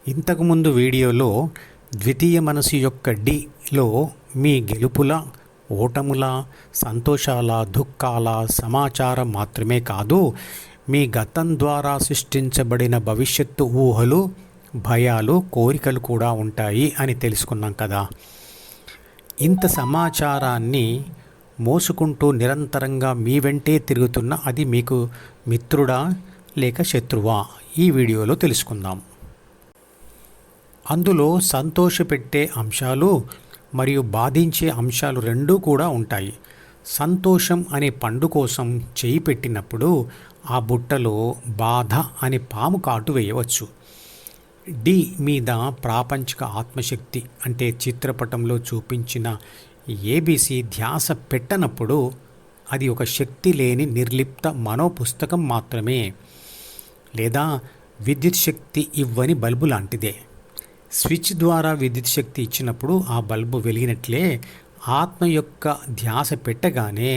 ఇంతకుముందు వీడియోలో ద్వితీయ మనసు యొక్క డిలో మీ గెలుపుల, ఓటముల, సంతోషాల, దుఃఖాల సమాచారం మాత్రమే కాదు, మీ గతం ద్వారా సృష్టించబడిన భవిష్యత్తు ఊహలు, భయాలు, కోరికలు కూడా ఉంటాయి అని తెలుసుకున్నాం కదా. ఇంత సమాచారాన్ని మోసుకుంటూ నిరంతరంగా మీ వెంటే తిరుగుతున్న అది మీకు మిత్రుడా లేక శత్రువా, ఈ వీడియోలో తెలుసుకుందాం. అందులో సంతోషపెట్టే అంశాలు మరియు బాధించే అంశాలు రెండూ కూడా ఉంటాయి. సంతోషం అనే పండు కోసం చేయి పెట్టినప్పుడు ఆ బుట్టలో బాధ అనే పాము కాటు వేయవచ్చు. డి మీద ప్రాపంచిక ఆత్మశక్తి అంటే చిత్రపటంలో చూపించిన ఏబిసి ధ్యాస పెట్టనప్పుడు అది ఒక శక్తి లేని నిర్లిప్త మనోపుస్తకం మాత్రమే, లేదా విద్యుత్ శక్తి ఇవ్వని బల్బు లాంటిదే. స్విచ్ ద్వారా విద్యుత్ శక్తి ఇచ్చినప్పుడు ఆ బల్బు వెలిగినట్లే ఆత్మ యొక్క ధ్యాస పెట్టగానే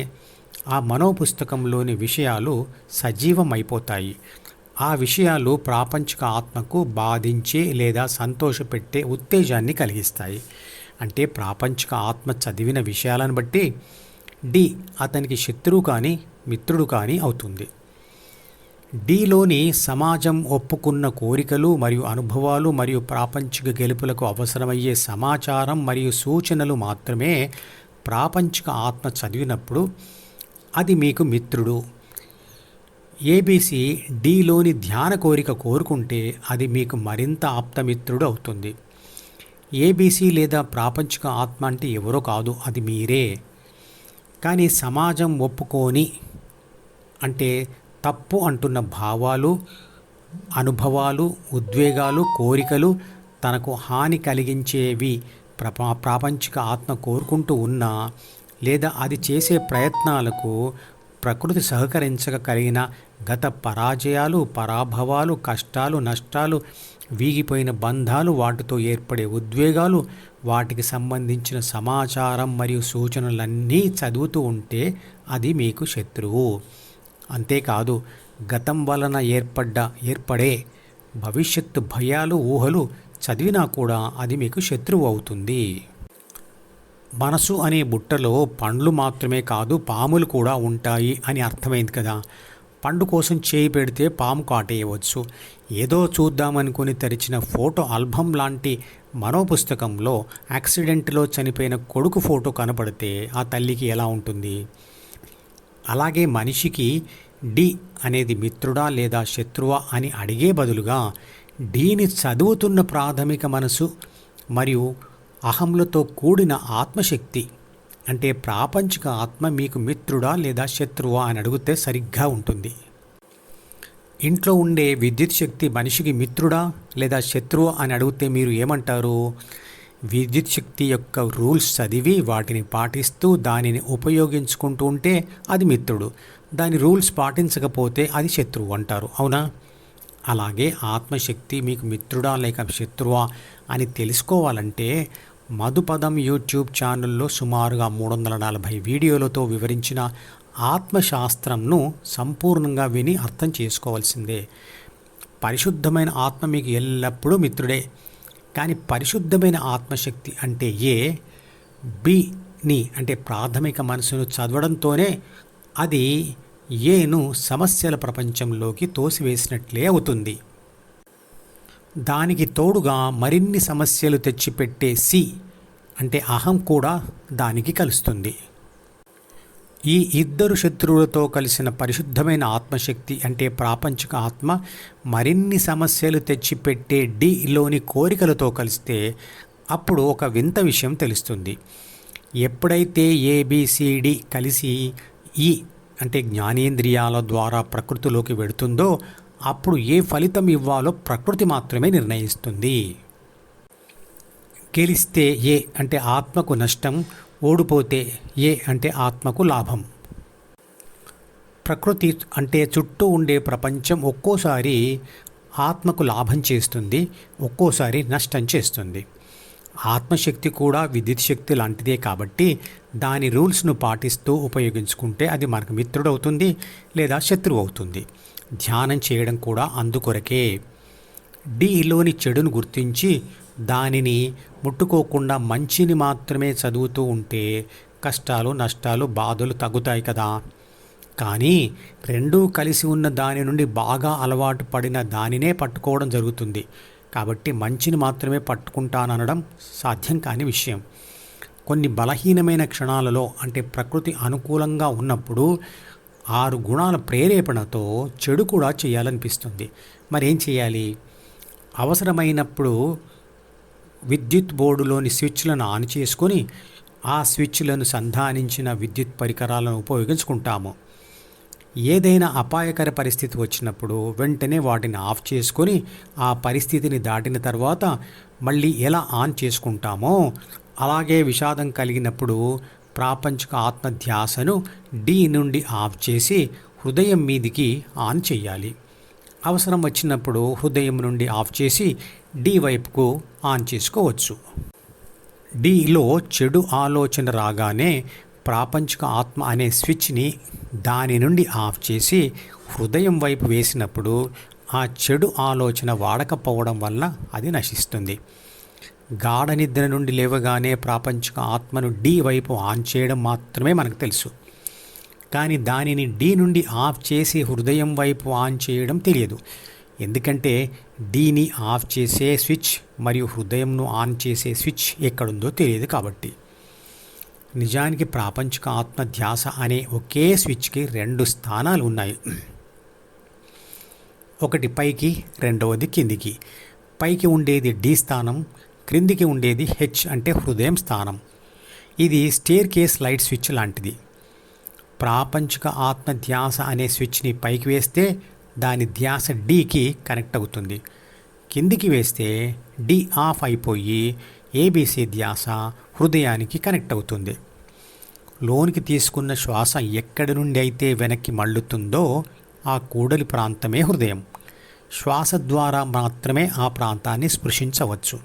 ఆ మనోపుస్తకంలోని విషయాలు సజీవమైపోతాయి. ఆ విషయాలు ప్రాపంచిక ఆత్మకు బాధించే లేదా సంతోషపెట్టే ఉత్తేజాన్ని కలిగిస్తాయి. అంటే ప్రాపంచిక ఆత్మ చదివిన విషయాలను బట్టి డి అతనికి శత్రువు కానీ మిత్రుడు కానీ అవుతుంది. డిలోని సమాజం ఒప్పుకున్న కోరికలు మరియు అనుభవాలు మరియు ప్రాపంచిక గెలుపులకు అవసరమయ్యే సమాచారం మరియు సూచనలు మాత్రమే ప్రాపంచిక ఆత్మ చదివినప్పుడు అది మీకు మిత్రుడు. ఏబిసి డిలోని ధ్యాన కోరిక కోరుకుంటే అది మీకు మరింత ఆప్తమిత్రుడు అవుతుంది. ఏబిసి లేదా ప్రాపంచిక ఆత్మ అంటే ఎవరో కాదు, అది మీరే. కానీ సమాజం ఒప్పుకోని అంటే తప్పు అంటున్న భావాలు, అనుభవాలు, ఉద్వేగాలు, కోరికలు, తనకు హాని కలిగించేవి ప్రాపంచిక ఆత్మ కోరుకుంటూ ఉన్నా లేదా అది చేసే ప్రయత్నాలకు ప్రకృతి సహకరించక కలిగిన గత పరాజయాలు, పరాభవాలు, కష్టాలు, నష్టాలు, వీగిపోయిన బంధాలు, వాటితో ఏర్పడే ఉద్వేగాలు, వాటికి సంబంధించిన సమాచారం మరియు సూచనలన్నీ చదువుతూ ఉంటే అది మీకు శత్రువు. అంతేకాదు, గతం వలన ఏర్పడే భవిష్యత్తు భయాలు, ఊహలు చదివినా కూడా అది మీకు శత్రువు అవుతుంది. మనసు అనే బుట్టలో పండ్లు మాత్రమే కాదు, పాములు కూడా ఉంటాయి అని అర్థమైంది కదా. పండు కోసం చేయి పెడితే పాము కాటేయవచ్చు. ఏదో చూద్దామనుకుని తెరిచిన ఫోటో ఆల్బమ్ లాంటి మనోపుస్తకంలో యాక్సిడెంట్లో చనిపోయిన కొడుకు ఫోటో కనపడితే ఆ తల్లికి ఎలా ఉంటుంది? అలాగే మనిషికి డి అనేది మిత్రుడా లేదా శత్రువా అని అడిగే బదులుగా డిని చదువుతున్న ప్రాథమిక మనసు మరియు అహంలతో కూడిన ఆత్మశక్తి అంటే ప్రాపంచిక ఆత్మ మీకు మిత్రుడా లేదా శత్రువా అని అడిగితే సరిగ్గా ఉంటుంది. ఇంట్లో ఉండే విద్యుత్ శక్తి మనిషికి మిత్రుడా లేదా శత్రువా అని అడిగితే మీరు ఏమంటారు? విద్యుత్ శక్తి యొక్క రూల్స్ చదివి వాటిని పాటిస్తూ దానిని ఉపయోగించుకుంటూ ఉంటే అది మిత్రుడు, దాని రూల్స్ పాటించకపోతే అది శత్రువు అంటారు, అవునా? అలాగే ఆత్మశక్తి మీకు మిత్రుడా లేక శత్రువా అని తెలుసుకోవాలంటే మధుపదం యూట్యూబ్ ఛానల్లో సుమారుగా 340 వీడియోలతో వివరించిన ఆత్మశాస్త్రంను సంపూర్ణంగా విని అర్థం చేసుకోవాల్సిందే. పరిశుద్ధమైన ఆత్మ మీకు ఎల్లప్పుడూ మిత్రుడే. కానీ పరిశుద్ధమైన ఆత్మశక్తి అంటే బిని అంటే ప్రాథమిక మనసును చదవడంతోనే అది ఏను సమస్యల ప్రపంచంలోకి తోసివేసినట్లే అవుతుంది. దానికి తోడుగా మరిన్ని సమస్యలు తెచ్చిపెట్టే సి అంటే అహం కూడా దానికి కలుస్తుంది. ఈ ఇద్దరు శత్రువులతో కలిసిన పరిశుద్ధమైన ఆత్మశక్తి అంటే ప్రాపంచిక ఆత్మ మరిన్ని సమస్యలు తెచ్చిపెట్టే డిలోని కోరికలతో కలిస్తే అప్పుడు ఒక వింత విషయం తెలుస్తుంది. ఎప్పుడైతే ఏబిసిడి కలిసి ఈ అంటే జ్ఞానేంద్రియాల ద్వారా ప్రకృతిలోకి వెడుతుందో అప్పుడు ఏ ఫలితం ఇవ్వాలో ప్రకృతి మాత్రమే నిర్ణయిస్తుంది. గెలిస్తే ఏ అంటే ఆత్మకు నష్టం, ఓడిపోతే ఏ అంటే ఆత్మకు లాభం. ప్రకృతి అంటే చుట్టూ ఉండే ప్రపంచం ఒక్కోసారి ఆత్మకు లాభం చేస్తుంది, ఒక్కోసారి నష్టం చేస్తుంది. ఆత్మశక్తి కూడా విద్యుత్ శక్తి లాంటిదే కాబట్టి దాని రూల్స్ను పాటిస్తూ ఉపయోగించుకుంటే అది మనకు మిత్రుడు అవుతుంది లేదా శత్రువు అవుతుంది. ధ్యానం చేయడం కూడా అందుకొరకే. డిలోని చెడును గుర్తించి దానిని ముట్టుకోకుండా మంచిని మాత్రమే చదువుతూ ఉంటే కష్టాలు, నష్టాలు, బాధలు తగ్గుతాయి కదా. కానీ రెండూ కలిసి ఉన్న దాని నుండి బాగా అలవాటు పడిన దానినే పట్టుకోవడం జరుగుతుంది. కాబట్టి మంచిని మాత్రమే పట్టుకుంటాననడం సాధ్యం కాని విషయం. కొన్ని బలహీనమైన క్షణాలలో, అంటే ప్రకృతి అనుకూలంగా ఉన్నప్పుడు 6 గుణాల ప్రేరేపణతో చెడు కూడా చేయాలనిపిస్తుంది. మరేం చేయాలి? అవసరమైనప్పుడు విద్యుత్ బోర్డులోని స్విచ్లను ఆన్ చేసుకొని ఆ స్విచ్లను సంధానించిన విద్యుత్ పరికరాలను ఉపయోగించుకుంటాము. ఏదైనా అపాయకర పరిస్థితి వచ్చినప్పుడు వెంటనే వాటిని ఆఫ్ చేసుకొని ఆ పరిస్థితిని దాటిన తర్వాత మళ్ళీ ఎలా ఆన్ చేసుకుంటామో అలాగే విషాదం కలిగినప్పుడు ప్రాపంచిక ఆత్మధ్యాసను డి నుండి ఆఫ్ చేసి హృదయం మీదికి ఆన్ చేయాలి. అవసరం వచ్చినప్పుడు హృదయం నుండి ఆఫ్ చేసి డి వైపుకు ఆన్ చేసుకోవచ్చు. డిలో చెడు ఆలోచన రాగానే ప్రాపంచిక ఆత్మ అనే స్విచ్ని దాని నుండి ఆఫ్ చేసి హృదయం వైపు వేసినప్పుడు ఆ చెడు ఆలోచన వాడకపోవడం వల్ల అది నశిస్తుంది. గాఢ నిద్ర నుండి లేవగానే ప్రాపంచిక ఆత్మను డి వైపు ఆన్ చేయడం మాత్రమే మనకు తెలుసు. కానీ దానిని డి నుండి ఆఫ్ చేసి హృదయం వైపు ఆన్ చేయడం తెలియదు. ఎందుకంటే డీని ఆఫ్ చేసే స్విచ్ మరియు హృదయంను ఆన్ చేసే స్విచ్ ఎక్కడుందో తెలియదు కాబట్టి. నిజానికి ప్రాపంచిక ఆత్మ ధ్యాస అనే ఒకే స్విచ్కి 2 స్థానాలు ఉన్నాయి. ఒకటి పైకి, రెండవది కిందికి. పైకి ఉండేది డి స్థానం, క్రిందికి ఉండేది హెచ్ అంటే హృదయం స్థానం. ఇది స్టేర్ కేస్ లైట్ స్విచ్ లాంటిది. ప్రాపంచిక ఆత్మ ధ్యాస అనే స్విచ్ని పైకి వేస్తే దాని ధ్యాస డీకి కనెక్ట్ అవుతుంది. కిందికి వేస్తే డి ఆఫ్ అయిపోయి ఏబీసీ ధ్యాస హృదయానికి కనెక్ట్ అవుతుంది. లోనికి తీసుకున్న శ్వాస ఎక్కడి నుండి అయితే వెనక్కి మళ్ళుతుందో ఆ కూడలి ప్రాంతమే హృదయం. శ్వాస ద్వారా మాత్రమే ఆ ప్రాంతాన్ని స్పృశించవచ్చు.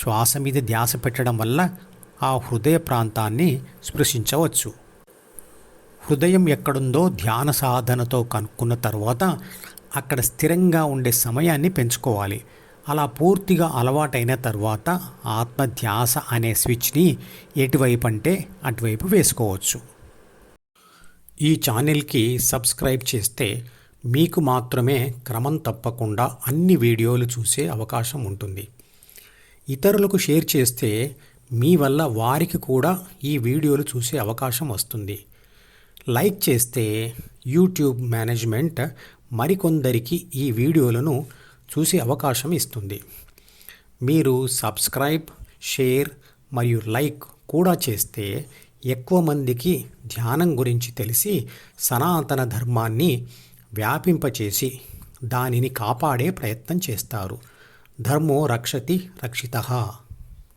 శ్వాస మీద ధ్యాస పెట్టడం వల్ల ఆ హృదయ ప్రాంతాన్ని స్పృశించవచ్చు. హృదయం ఎక్కడుందో ధ్యాన సాధనతో కనుక్కున్న తర్వాత అక్కడ స్థిరంగా ఉండే సమయాన్ని పెంచుకోవాలి. అలా పూర్తిగా అలవాటైన తర్వాత ఆత్మధ్యాస అనే స్విచ్ని ఎటువైపు అంటే అటువైపు వేసుకోవచ్చు. ఈ ఛానల్కి సబ్స్క్రైబ్ చేస్తే మీకు మాత్రమే క్రమం తప్పకుండా అన్ని వీడియోలు చూసే అవకాశం ఉంటుంది. ఇతరులకు షేర్ చేస్తే మీ వల్ల వారికి కూడా ఈ వీడియోలు చూసే అవకాశం వస్తుంది. లైక్ చేస్తే యూట్యూబ్ మేనేజ్మెంట్ మరికొందరికి ఈ వీడియోలను చూసే అవకాశం ఇస్తుంది. మీరు సబ్స్క్రైబ్, షేర్ మరియు లైక్ కూడా చేస్తే ఎక్కువ మందికి ధ్యానం గురించి తెలిసి సనాతన ధర్మాన్ని వ్యాపింపచేసి దానిని కాపాడే ప్రయత్నం చేస్తారు. ధర్మో రక్షతి రక్షితః.